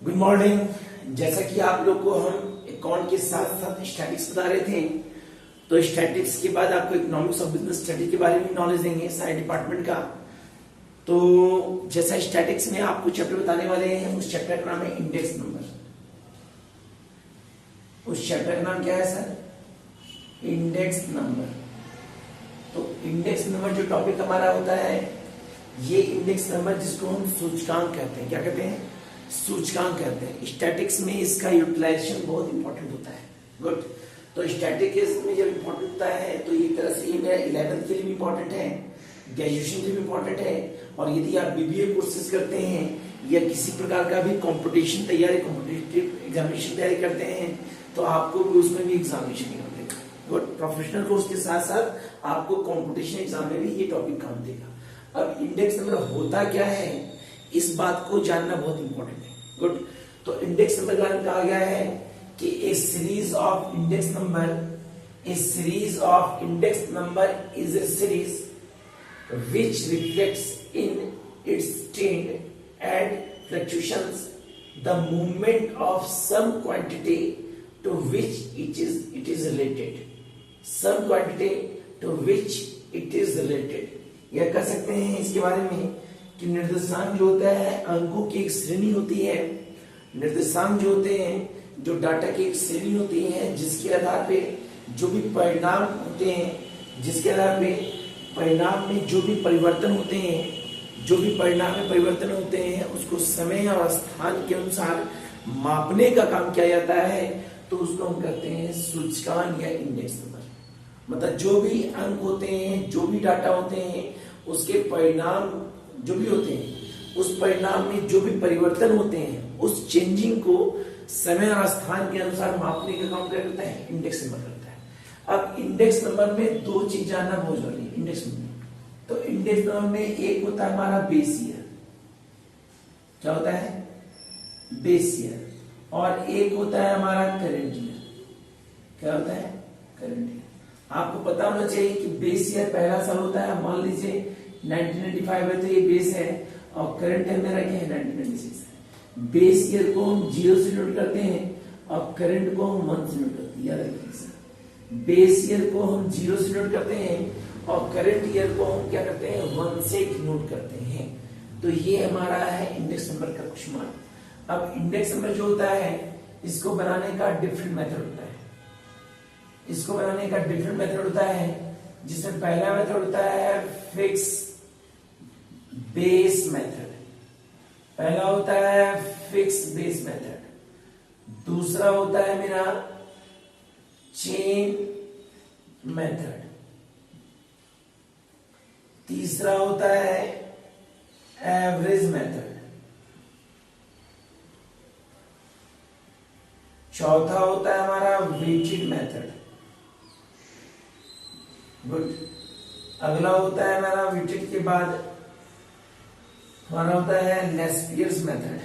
Good morning. जैसा कि आप लोग को हम अकाउंट के साथ साथ स्टैटिक्स बता रहे थे, तो स्टैटिक्स के बाद आपको इकोनॉमिक्स ऑफ बिजनेस स्टडी के बारे में नॉलेज देंगे सारे डिपार्टमेंट का। तो जैसा स्टैटिक्स में आपको चैप्टर बताने वाले हैं, उस चैप्टर का नाम है इंडेक्स नंबर। उस चैप्टर का नाम क्या है सर? Index number. तो इंडेक्स नंबर जो टॉपिक हमारा होता है, ये इंडेक्स नंबर जिसको हम सूचकांक कहते हैं, क्या कहते हैं? सूचकांक कहते हैं। स्टैटिक्स में इसका यूटिलाइजेशन बहुत इंपॉर्टेंट होता है। गुड। तो स्टैटिक्स में जब इंपॉर्टेंट होता है तो एक तरह से ये मेरा 11th के लिए भी इंपॉर्टेंट है, ग्रेजुएशन के लिए भी इंपॉर्टेंट है, और यदि आप बीबीए कोर्सेज करते हैं या किसी प्रकार का भी कॉम्पिटिशन तैयारी, कॉम्पिटिटिव एग्जामिनेशन तैयारी करते हैं, तो आपको भी उसमें भी एग्जामिनेशन निकल देगा। गुड। प्रोफेशनल कोर्स के साथ साथ आपको कॉम्पिटिशन एग्जाम में भी ये टॉपिक काम देगा। अब इंडेक्स नंबर होता क्या है, इस बात को जानना बहुत इंपॉर्टेंट है। गुड। तो इंडेक्स नंबर का कहा गया है कि a series of index number, a series of index number is a series which reflects in its trend and fluctuations the movement of some quantity to which it is related, some quantity to which it is related। यह कह सकते हैं इसके बारे में कि निर्देशांक जो होता है अंकों की एक श्रेणी होती है। निर्देशांक जो होते हैं, जो डाटा की एक श्रेणी होती है, जिसके आधार पे जो भी परिणाम होते हैं, जिसके आधार पे परिणाम में जो भी परिवर्तन होते हैं, जो भी परिणाम में परिवर्तन होते हैं, उसको समय और स्थान के अनुसार मापने का काम किया जाता है। तो उसको हम कहते हैं सूचकांक या इंडेक्स नंबर। मतलब जो भी अंक होते हैं, जो भी डाटा होते हैं, उसके परिणाम जो भी होते हैं, उस परिणाम में जो भी परिवर्तन होते हैं, उस चेंजिंग को समय और स्थान के अनुसार मापने का काम क्या करता है? इंडेक्स नंबर करता है। अब इंडेक्स नंबर में दो चीज जानना बहुत जरूरी है। इंडेक्स नंबर, तो इंडेक्स नंबर में एक होता है हमारा बेस ईयर, क्या होता है? Base year. और एक होता है हमारा करंट ईयर, क्या होता है? Current year. आपको पता होना चाहिए कि बेस ईयर पहला साल होता है, मान लीजिए 1995 है तो ये बेस है, और करंट ईयर मेरा क्या है? 1996 है। बेस ईयर को हम 0 से नोट करते हैं और करंट को हम 1 से नोट करते हैं, याद रखिए। बेस ईयर को हम 0 से नोट करते हैं और करंट ईयर को हम क्या करते हैं? 1 से नोट करते हैं। तो ये हमारा है इंडेक्स नंबर का कुछ मान। अब इंडेक्स नंबर जो होता है, इसको बनाने का डिफरेंट मेथड होता है। इसको बनाने का डिफरेंट मेथड होता है, जिसमें पहला मेथड होता है फिक्स बेस मेथड। पहला होता है फिक्स बेस मेथड। दूसरा होता है मेरा चेन मेथड। तीसरा होता है एवरेज मेथड। चौथा होता है हमारा वेटेड मेथड। गुड। अगला होता है हमारा वेटेड के बाद हमारा होता है लेस्पियर्स मेथड।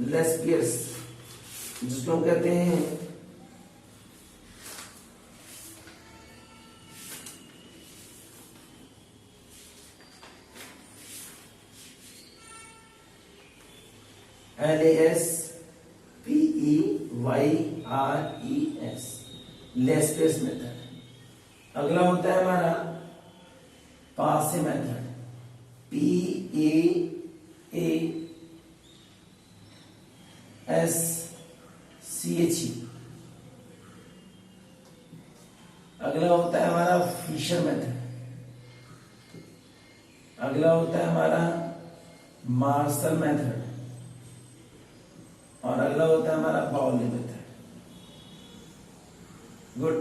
लेस्पियर्स जिसको हम कहते हैं LASPEYRES, लेस्पियर्स मेथड। अगला होता है हमारा पासे मेथड, PAASCHE। अगला होता है हमारा फिशर मेथड। अगला होता है हमारा मार्शल मेथड, और अगला होता है हमारा बाउली मेथड। गुड।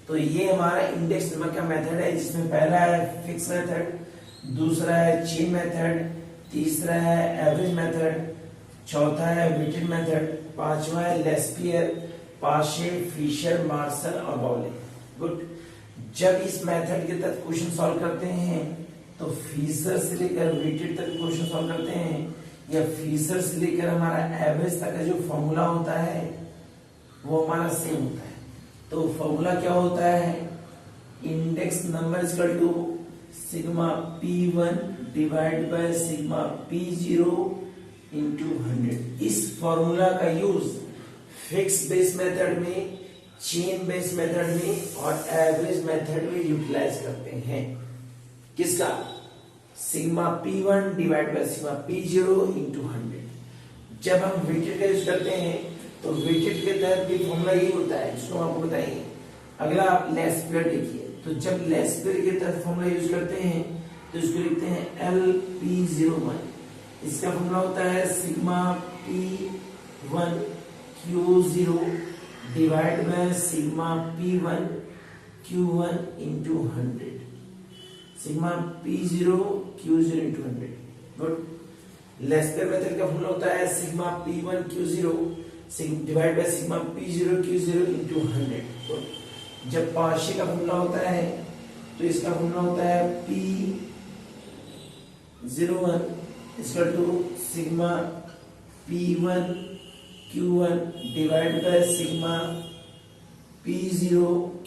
तो ये हमारा इंडेक्स नंबर का मेथड है, जिसमें पहला है फिक्स मेथड, दूसरा है चेन मेथड, तीसरा है एवरेज मेथड, चौथा है वेटेड मेथड, पांचवा है लेस्पियर, पाशे, फिशर, मार्शल और बाउली। गुड। जब इस मेथड के तहत क्वेश्चन सॉल्व करते हैं तो फिशर से लेकर वेटेड तक क्वेश्चन सॉल्व करते हैं, या फिशर से लेकर हमारा एवरेज तक का जो फॉर्मूला होता है वो हमारा सेम होता है। तो फॉर्मूला क्या होता है? Index number equal to sigma P1 divide by sigma P0 into 100। इस फॉर्मूला का यूज फिक्स बेस मेथड में, चेन बेस मेथड में और एवरेज मेथड में यूटिलाइज करते हैं। किसका? Sigma P1 divide by sigma P0 into 100। जब हम वेटेड का यूज करते हैं तो वेटेड के तहत भी फॉर्मूला यही होता है जिसको हम आपको बताएंगे। अगला आप लेस स्क्वायर देखिए, तो जब लेस स्क्वायर के तहत फॉर्मूला यूज करते हैं तो इसको लिखते हैं LP01। इसका फॉर्मूला होता है sigma P1 Q0 divide by sigma P1 Q1 into 100। Sigma P0 Q0 into 100। Good. Less square method का फॉर्मूला होता है sigma P1 Q0 divide by sigma P0 Q0 into 100। जब पार्शियल का फॉर्मूला होता है तो इसका फॉर्मूला होता है P01 equal to sigma P1 Q1 divide by sigma P0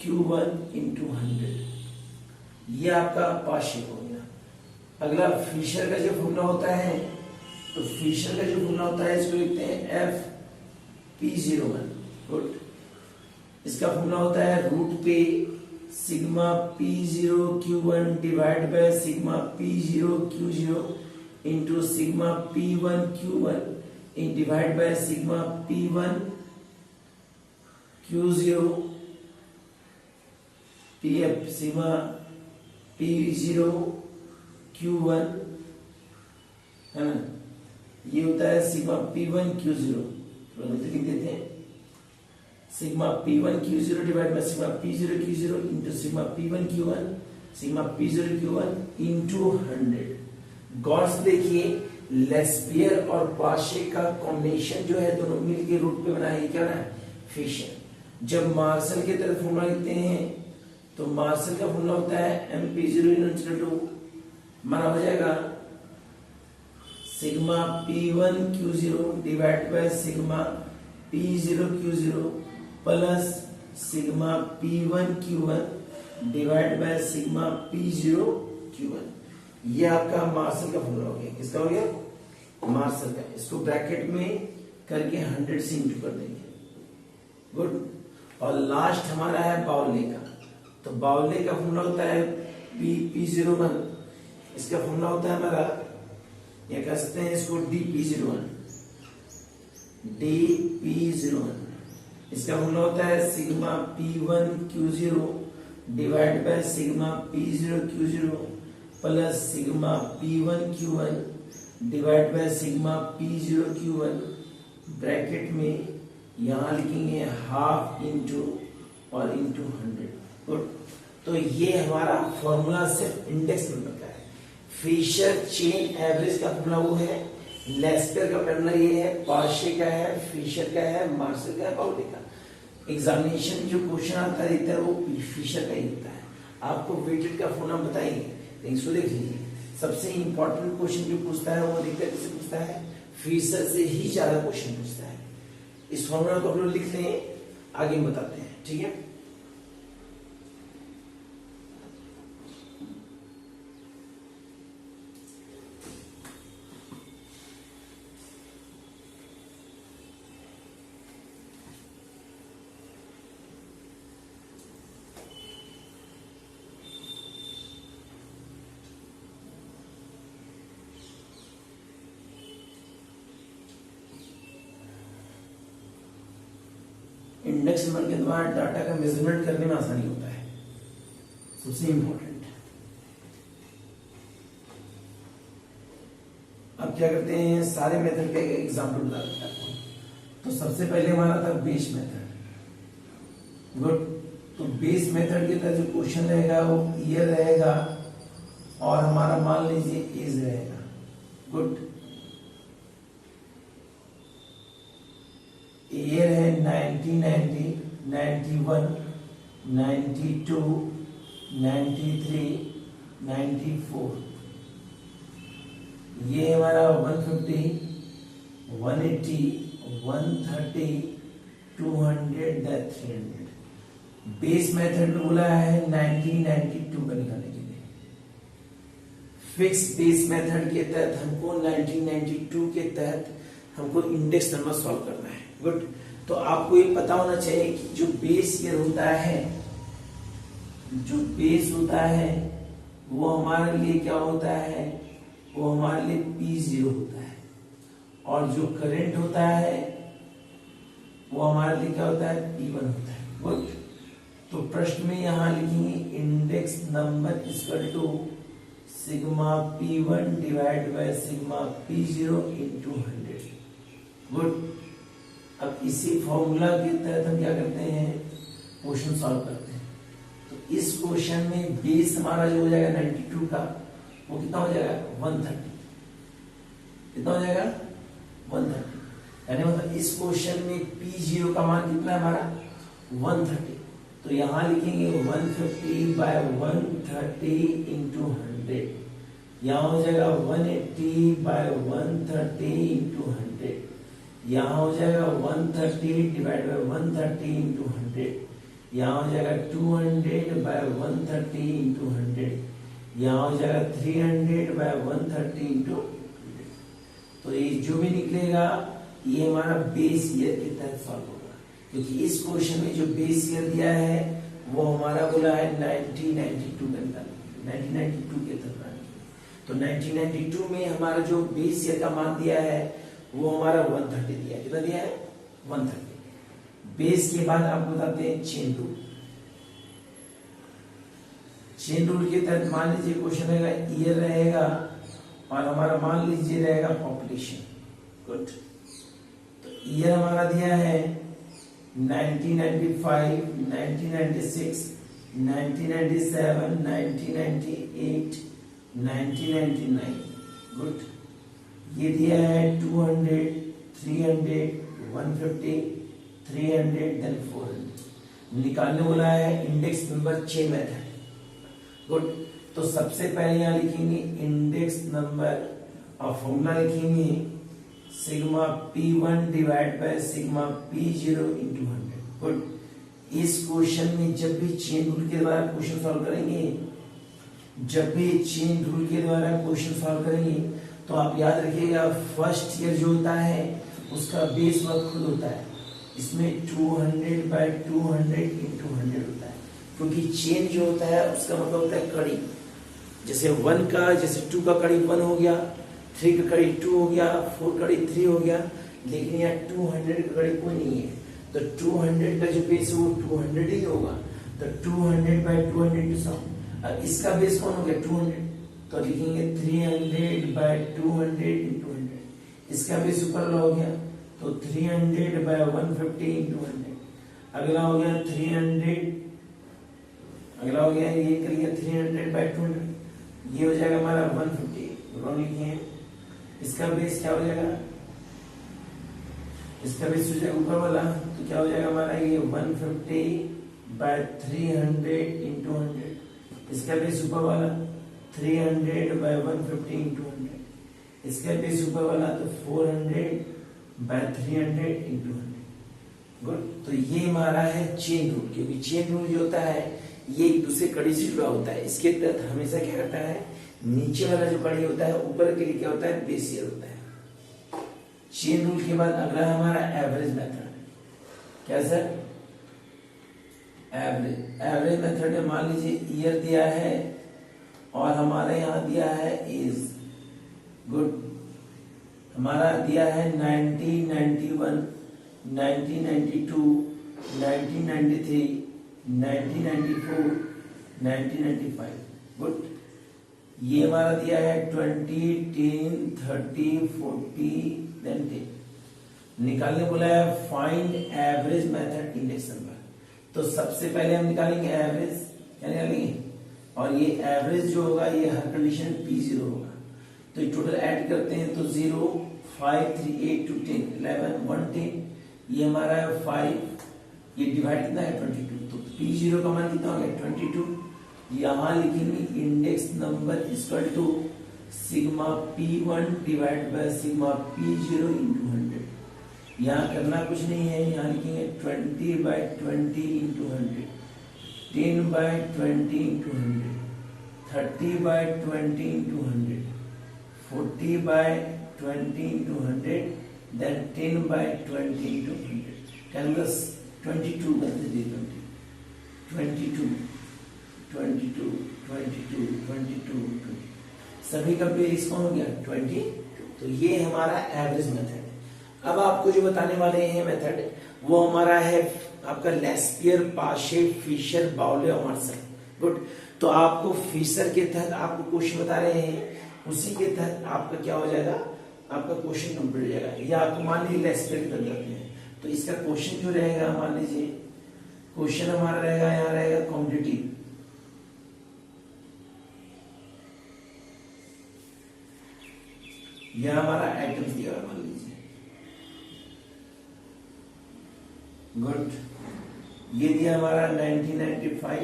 Q1 into 100। ये आपका पार्शियल हो गया। अगला फिशर का जो फॉर्मूला होता है, तो फिशर का जो फॉर्मूला होता है इसको लिखते हैं FP01। गुड। इसका फॉर्मूला होता है रूट पे sigma P0 Q1 divide by sigma P0 Q0 into sigma P1 Q1 in divide by sigma P1 Q0 PF sigma P0 Q1 है ना, ये होता है सिग्मा P1 Q0। लिख देते हैं sigma P1 Q0 divide by sigma P0 Q0 into sigma P1 Q1 sigma P0 Q1 into 100। गौर से देखिए, लेस्पियर और पार्शियल का कॉम्बिनेशन जो है दोनों मिलके रूट पे बना है, क्या है? फिशर। जब मार्शल के तरफ फॉर्मूला लिखते हैं तो मार्शल का फॉर्मूला होता है MP0 माना हो जाएगा sigma P1 Q0 divide by sigma P0 Q0 plus sigma P1 Q1 divide by sigma P0 Q1। ये आपका मार्शल का फॉर्मूला हो गया। किसका हो गया? मार्शल का। इसको ब्रैकेट में करके 100 से इंटू कर देंगे। गुड। और लास्ट हमारा है बाउले का। तो बाउले का फॉर्मूला होता है P01। इसका फॉर्मूला होता है हमारा, या कह सकते हैं इसको DP01। इसका फॉर्मूला होता है sigma P1 Q0 divide by sigma P0 Q0 plus sigma P1 Q1 divide by sigma P0 Q1 bracket में यहां लिखेंगे हाफ इंटू और इंटू 100। गुड। तो ये हमारा फॉर्मूला सिर्फ इंडेक्स नंबर का है। फिशर चेन एवरेज का फॉर्मूला वो है, लेस्टर का फॉर्मूला ये है, पार्शियल का है, फिशर का है, मार्शल का है, बाउले का। एग्जामिनेशन जो क्वेश्चन आता है वो फिशर का ही होता है। आपको वेटेड का फॉर्मूला बताएंगे, लेकिन इसको देख लीजिए, सबसे इंपॉर्टेंट क्वेश्चन जो पूछता है वो अधिकतर किससे पूछता है? फिशर से ही ज्यादा क्वेश्चन पूछता है। इस फॉर्मूला को आप लोग लिख लें, आगे बताते हैं। ठीक है। इंडेक्स नंबर के द्वारा डाटा का मेजरमेंट करने में आसानी होता है, सबसे इंपॉर्टेंट। अब क्या करते हैं, सारे मेथड का एग्जांपल बता देता हूं। तो सबसे पहले हमारा था बेस मेथड। गुड। तो बेस मेथड के तहत जो क्वेश्चन रहेगा वो ईयर रहेगा और हमारा मान लीजिए एज रहेगा। गुड। ईयर है 1990, 91, 92, 93, 94। ये हमारा 150, 180, 130, 200, 300। बेस मेथड में बोला है 1992 का निकालने के लिए। फिक्स बेस मेथड के तहत हमको 1992 के तहत हमको इंडेक्स नंबर सॉल्व करना है। गुड। तो आपको ये पता होना चाहिए कि जो बेस ईयर होता है, जो बेस होता है वो हमारे लिए क्या होता है, वो हमारे लिए P0 होता है, और जो करंट होता है वो हमारे लिए क्या होता है, P1 होता है। गुड। तो प्रश्न में यहां लिखेंगे index number equal to sigma P1 divide by sigma P0 into 100। Good. अब इसी फॉर्मूला के तहत हम क्या करते हैं, क्वेश्चन सॉल्व करते हैं। तो इस क्वेश्चन में बेस हमारा जो हो जाएगा 92 का, वो कितना हो जाएगा 130। कितना हो जाएगा 130। यानी मतलब इस क्वेश्चन में P0 का मान कितना है हमारा 130। तो यहां लिखेंगे 150 बाय 130 इंटू 100। यहां हो जाएगा 180 बाय 130 इंटू 100। यहाँ हो जाएगा 130 डिवाइड बाय 130 इंटू 100। यहाँ हो जाएगा 200 बाय 130 इंटू 100। यहाँ हो जाएगा 300 बाय 130 इंटू 100। तो ये जो भी निकलेगा ये हमारा बेस ईयर के तहत सॉल्व होगा, क्योंकि इस क्वेश्चन में जो बेस ईयर दिया है वो हमारा बोला है 1992 का निकालने, 1992 के तहत। तो 1992 में हमारा जो बेस ईयर का मान दिया है वो हमारा 130 दिया है। कितना दिया है 130। बेस के बाद आपको बताते हैं चेन रूल। चेन रूल के तहत मान लीजिए क्वेश्चन रहेगा ईयर रहेगा और हमारा मान लीजिए रहेगा पॉपुलेशन। गुड। तो ईयर हमारा दिया है 1995, 1996, 1997, 1998, 1999। गुड। ये दिया है 200, 300, 150, 300, देन 400। निकालने बोला है index number chain method. Good. तो सबसे पहले यहां लिखेंगे इंडेक्स नंबर और फॉर्मूला लिखेंगे sigma P1 divide by sigma P0 into 100। Good. इस क्वेश्चन में जब भी चेन रूल के द्वारा क्वेश्चन सॉल्व करेंगे, जब भी चेन रूल के द्वारा क्वेश्चन सॉल्व करेंगे तो आप याद रखिएगा फर्स्ट ईयर जो होता है उसका बेस वर्क खुद होता है। इसमें 200 बाय 200 इंटू 100 होता है, क्योंकि चेन जो होता है उसका मतलब होता है कड़ी। जैसे 1 का, जैसे 2 का कड़ी 1 हो गया, 3 का कड़ी 2 हो गया, 4 कड़ी 3 हो गया, लेकिन यहाँ 200 का कड़ी कोई नहीं है। तो 200 का जो बेस है वो 200 ही होगा। तो 200 बाय 200 टू सम। अब इसका बेस कौन हो गया 200, तो लिखेंगे 300 बाय 200 इंटू 100। इसका बेस ऊपर वाला हो गया तो 300 बाय 150 इंटू 100। अगला हो गया 300, अगला हो गया ये करेंगे 300 बाय 200। ये हो जाएगा हमारा 150। रॉन्ग लिखे हैं। इसका बेस क्या हो जाएगा, इसका बेस हो जाएगा ऊपर वाला, तो क्या हो जाएगा हमारा ये 150 बाय 300 इंटू 100। इसका बेस ऊपर वाला 300 बाय 150 इंटू 100। इसका बेस ऊपर वाला तो 400 बाय 300 इंटू 100। गुड। तो ये हमारा है चेन रूल, क्योंकि चेन रूल जो होता है ये एक दूसरे कड़ी से जुड़ा होता है। इसके तहत हमेशा क्या करता है, नीचे वाला जो कड़ी होता है ऊपर के लिए क्या होता है, बेस ईयर होता है। चेन रूल के बाद अगला हमारा एवरेज मेथड। क्या सर, एवरेज। एवरेज मेथड में मान लीजिए ईयर दिया है और हमारे यहाँ दिया है एज। गुड। हमारा दिया है 1991, 1992, 1993, 1994, 1995। गुड। ये हमारा दिया है 20, 10, 30, 40, देन 10। निकालने बोला है find average method index number. तो सबसे पहले हम निकालेंगे एवरेज, क्या निकालेंगे, और ये एवरेज जो होगा ये हर कंडीशन P0 होगा। तो ये टोटल ऐड करते हैं तो 0, 5, 3, 8 to 10, 11, 1, 10। ये हमारा है 5, ये डिवाइड कितना है 22। तो P0 का मान कितना हो गया 22। यहां लिखेंगे index number equal to sigma P1 divide by sigma P0 into 100। यहाँ करना कुछ नहीं है, यहाँ लिखेंगे 20 by 20 into 100, 10 by 20 into 100, 30/20 into 100, 40/20 into 100, then 10/20 into 100. Calculus 22 बनते थे 22, 22, 22, 22, 20 सभी का बेस कौन हो गया 20। तो ये हमारा एवरेज मेथड। अब आपको जो बताने वाले हैं मेथड वो हमारा है आपका लेस्पियर, पाशे, फिशर, बाउले और मार्शल। गुड। तो आपको फिशर के तहत आपको क्वेश्चन बता रहे हैं, उसी के तहत आपका क्या हो जाएगा, आपका क्वेश्चन कंप्लीट हो जाएगा। या आपको मान लीजिए लेस्पियर की तरफ जाते हैं तो इसका क्वेश्चन जो रहेगा, मान लीजिए क्वेश्चन हमारा रहेगा, यहाँ रहेगा क्वांटिटी, यह हमारा आइटम्स दिया हुआ मान लीजिए। गुड। ये दिया हमारा 1995,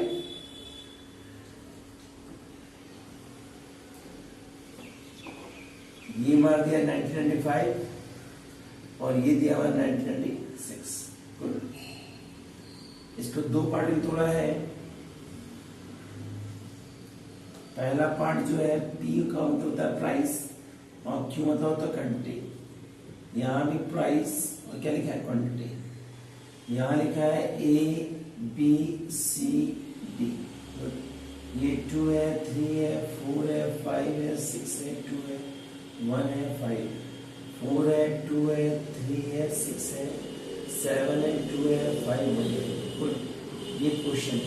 ये मार दिया 1995 और ये दिया हमारा 1996। गुड। इसको दो पार्ट में तोड़ा है। पहला पार्ट जो है पी का मतलब होता है प्राइस और क्यू मतलब होता है क्वांटिटी। यहाँ भी प्राइस और क्या लिखा है क्वांटिटी। यहाँ लिखा है ए बी सी डी। ये 2 है, 3 है, 4 है, 5 है, 6 है, 2 है, 1 है, 5, 4 है, 2 है, 3 है, 6 है, 7 है, 2 है, 5 है। गुड। ये क्वेश्चन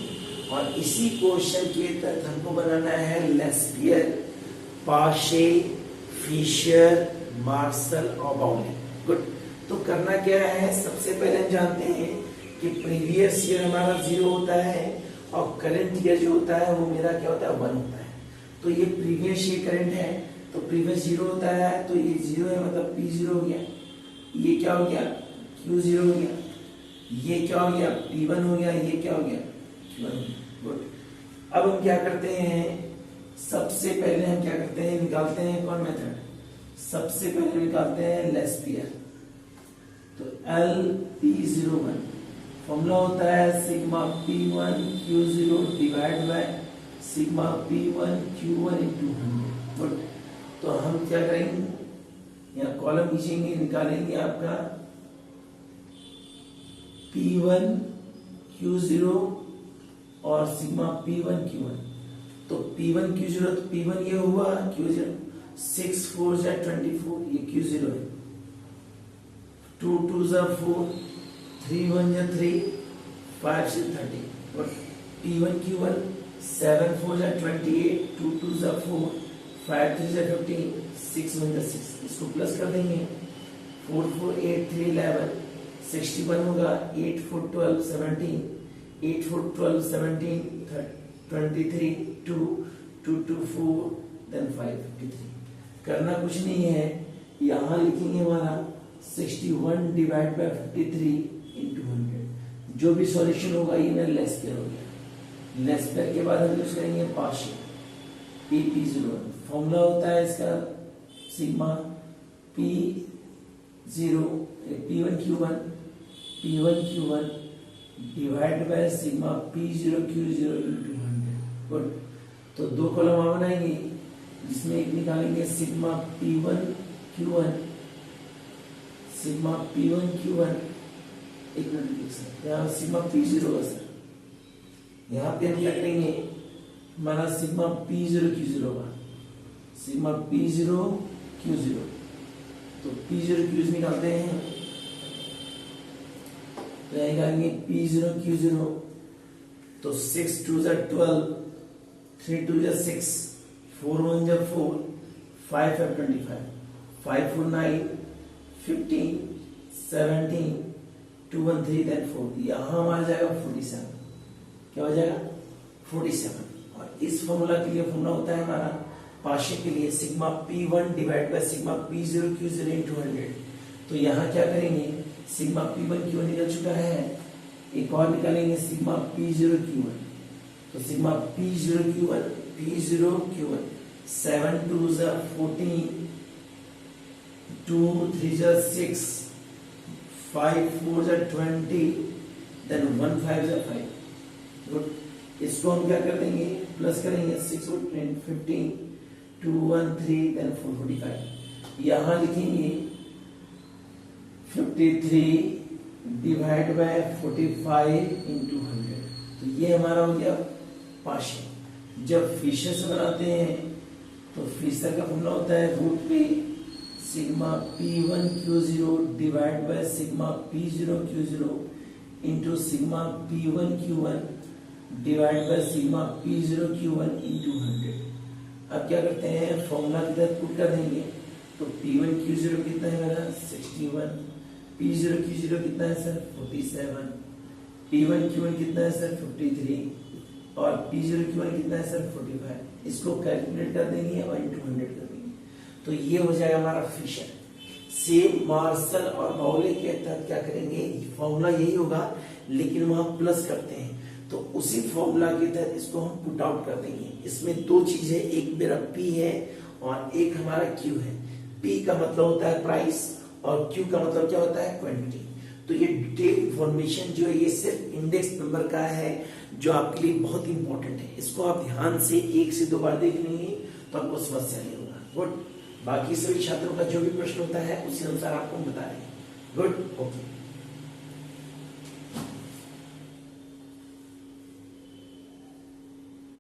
और इसी क्वेश्चन के तहत हमको बनाना है लेस्पियर, पाशे, फिशर, मार्शल और बाउले। गुड। तो करना क्या है, सबसे पहले हम जानते हैं कि प्रीवियस ईयर हमारा 0 होता है और करंट ईयर जो होता है वो मेरा क्या होता है 1 होता है। तो ये प्रीवियस ईयर करंट है तो प्रीवियस 0 होता है, तो ये 0 है मतलब P0 हो गया। ये क्या हो गया Q0 हो गया। ये क्या हो गया P1 हो गया। ये क्या हो गया Q1 हो गया। गुड। अब हम क्या करते हैं, सबसे पहले हम क्या करते हैं, निकालते हैं कौन मेथड, सबसे पहले निकालते हैं लेस्पियर। तो LP01 फॉर्मूला होता है sigma P1 Q0 divide by sigma P1 Q1 into 100। Good. तो हम क्या करेंगे, यहाँ कॉलम खींचेंगे, निकालेंगे आपका P1 Q0 और सिग्मा P1 Q1। तो P1 Q0 तो P1 ये हुआ Q0, 6 4 जा 24, ये Q0 है, 2 2 जा 4, 3 1 जा 3, 5 से 30 और P1 Q1 7 4 जा 28, 2 2 जा 4, 5 3 जा 15, 6 1 जा 6। इसको प्लस कर देंगे, 4 4 8 3 11, 61 होगा, 8 4 12 17, 8 4 12 17 23, 2 2 2 4 then 5 53। करना कुछ नहीं है, यहाँ लिखेंगे हमारा 61 डिवाइड बाय 53 इंटू 100। जो भी सॉल्यूशन होगा ये मेरा लेस्पियर हो गया। लेस्पियर के बाद हम यूज करेंगे पाशे, P01। फॉर्मूला होता है इसका sigma P0 P1 Q1 divide by sigma P0 Q0 into 100। Good. तो दो कॉलम वहां बनाएंगे, जिसमें एक निकालेंगे sigma P1 Q1, sigma P1 Q1, एक मिनट लिख सकते हैं, सिग्मा P0 होगा सर। यहाँ पे हम क्या करेंगे, हमारा सिग्मा P0 Q0 होगा, सिग्मा P0 Q0। तो P0 Q0 निकालते हैं, तो निकालेंगे P0 Q0। तो 6 2 जा 12, 3 2 जा 6, 4 1 जा 4, 5 5 25, 5 4 9 15, 17, 2 1 3 then 4। यहाँ हमारा जाएगा 47। क्या हो जाएगा 47। और इस फॉर्मूला के लिए फॉर्मूला होता है हमारा पाशे के लिए sigma P1 divide by sigma P0 Q0 into 100। तो यहाँ क्या करेंगे, सिग्मा P1 Q1 निकल चुका है, एक और निकालेंगे सिग्मा P0 Q1। तो सिग्मा P0 Q1 7 2 जा 14, 2 3 जा 6, 5 4 जा 20, then 1 5 जा 5। गुड। इसको हम क्या कर देंगे प्लस करेंगे 6 और 10 15 213 देन 445 यहाँ लिखेंगे 53 डिवाइड बाय 45 इंटू 100। तो ये हमारा हो गया पार्शियल। जब फिशर से बनाते हैं तो फिशर का फॉर्मूला होता है रूट पे sigma P1 Q0 divide by sigma P0 Q0 into sigma P1 Q1 divide by sigma P0 Q1 into 100। अब क्या करते हैं फॉर्मूला की तरह पुट कर देंगे तो P1 Q0 कितना है मेरा 61, P0 Q0 कितना है सर 47, P1 Q1 कितना है सर 53 और P0 Q1 कितना है सर 45। इसको कैलकुलेट कर देंगे और इंटू 100 कर देंगे तो ये हो जाएगा हमारा फिशर। सेम मार्शल और बाउले के तहत क्या करेंगे फॉर्मूला यही होगा लेकिन वहां प्लस करते हैं तो उसी फॉर्मूला के तहत इसको हम पुट आउट कर देंगे। इसमें दो चीज है, एक मेरा P है और एक हमारा Q है। P का मतलब होता है प्राइस और Q का मतलब क्या होता है क्वांटिटी। तो ये डिटेल इंफॉर्मेशन जो है ये सिर्फ इंडेक्स नंबर का है जो आपके लिए बहुत इंपॉर्टेंट है। इसको आप ध्यान से 1 से 2 बार देख लेंगे तो आपको समस्या नहीं होगा। गुड। बाकी सभी छात्रों का जो भी प्रश्न होता है उसी अनुसार आपको बता रहे हैं। Good, okay.